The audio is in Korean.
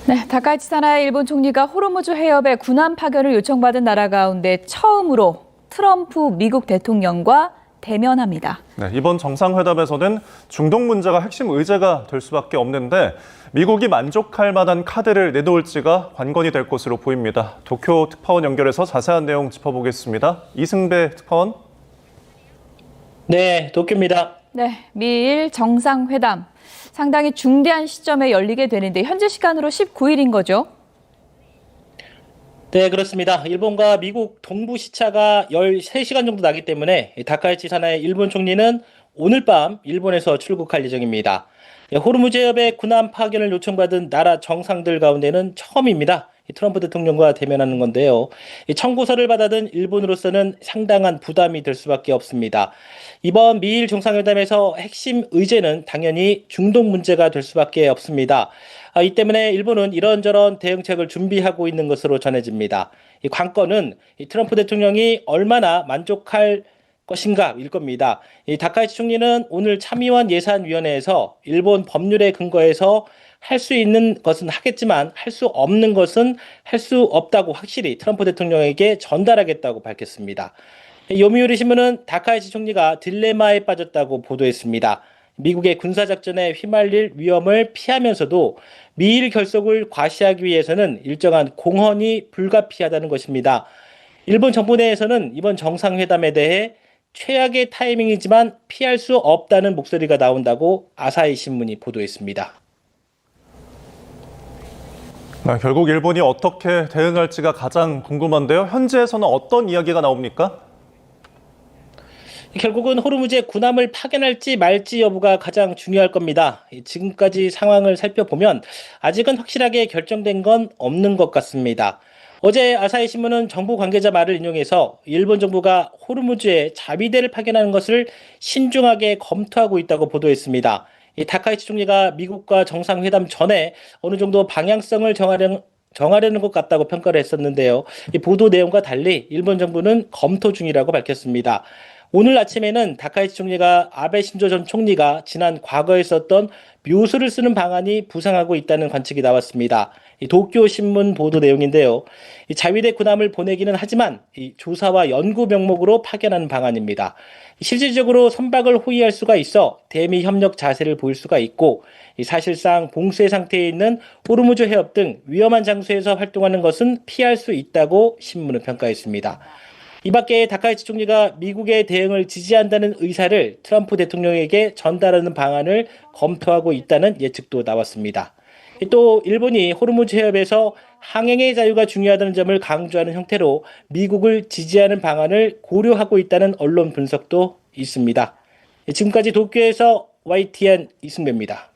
네, 다카이치 사나이 일본 총리가 호르무즈 해협에 군함 파견을 요청받은 나라 가운데 처음으로 트럼프 미국 대통령과 대면합니다. 네, 이번 정상회담에서는 중동 문제가 핵심 의제가 될 수밖에 없는데 미국이 만족할 만한 카드를 내놓을지가 관건이 될 것으로 보입니다. 도쿄 특파원 연결해서 자세한 내용 짚어보겠습니다. 이승배 특파원. 네, 도쿄입니다. 네, 미일 정상회담. 상당히 중대한 시점에 열리게 되는데 현재 시간으로 19일인 거죠? 네, 그렇습니다. 일본과 미국 동부 시차가 13시간 정도 나기 때문에 다카이치 사나이 일본 총리는 오늘 밤 일본에서 출국할 예정입니다. 호르무즈 해협에 군함 파견을 요청받은 나라 정상들 가운데는 처음입니다. 트럼프 대통령과 대면하는 건데요. 청구서를 받아든 일본으로서는 상당한 부담이 될 수밖에 없습니다. 이번 미일 정상회담에서 핵심 의제는 당연히 중동 문제가 될 수밖에 없습니다. 이 때문에 일본은 이런저런 대응책을 준비하고 있는 것으로 전해집니다. 이 관건은 트럼프 대통령이 얼마나 만족할 것인가일 겁니다. 이 다카이치 총리는 오늘 참의원 예산위원회에서 일본 법률에 근거해서 할 수 있는 것은 하겠지만 할 수 없는 것은 할 수 없다고 확실히 트럼프 대통령에게 전달하겠다고 밝혔습니다. 요미우리 신문은 다카이치 총리가 딜레마에 빠졌다고 보도했습니다. 미국의 군사작전에 휘말릴 위험을 피하면서도 미일 결속을 과시하기 위해서는 일정한 공헌이 불가피하다는 것입니다. 일본 정부 내에서는 이번 정상회담에 대해 최악의 타이밍이지만 피할 수 없다는 목소리가 나온다고 아사히 신문이 보도했습니다. 네, 결국 일본이 어떻게 대응할지가 가장 궁금한데요. 현지에서는 어떤 이야기가 나옵니까? 결국은 호르무즈에 군함을 파견할지 말지 여부가 가장 중요할 겁니다. 지금까지 상황을 살펴보면 아직은 확실하게 결정된 건 없는 것 같습니다. 어제 아사히 신문은 정부 관계자 말을 인용해서 일본 정부가 호르무즈에 자위대를 파견하는 것을 신중하게 검토하고 있다고 보도했습니다. 이 다카이치 총리가 미국과 정상회담 전에 어느 정도 방향성을 정하려는 것 같다고 평가를 했었는데요. 이 보도 내용과 달리 일본 정부는 검토 중이라고 밝혔습니다. 오늘 아침에는 다카이치 총리가 아베 신조 전 총리가 지난 과거에 썼던 묘수를 쓰는 방안이 부상하고 있다는 관측이 나왔습니다. 이 도쿄 신문 보도 내용인데요. 이 자위대 군함을 보내기는 하지만 이 조사와 연구 명목으로 파견하는 방안입니다. 실질적으로 선박을 호위할 수가 있어 대미 협력 자세를 보일 수가 있고 사실상 봉쇄 상태에 있는 호르무즈 해협 등 위험한 장소에서 활동하는 것은 피할 수 있다고 신문은 평가했습니다. 이 밖에 다카이치 총리가 미국의 대응을 지지한다는 의사를 트럼프 대통령에게 전달하는 방안을 검토하고 있다는 예측도 나왔습니다. 또 일본이 호르무즈 해협에서 항행의 자유가 중요하다는 점을 강조하는 형태로 미국을 지지하는 방안을 고려하고 있다는 언론 분석도 있습니다. 지금까지 도쿄에서 YTN 이승배입니다.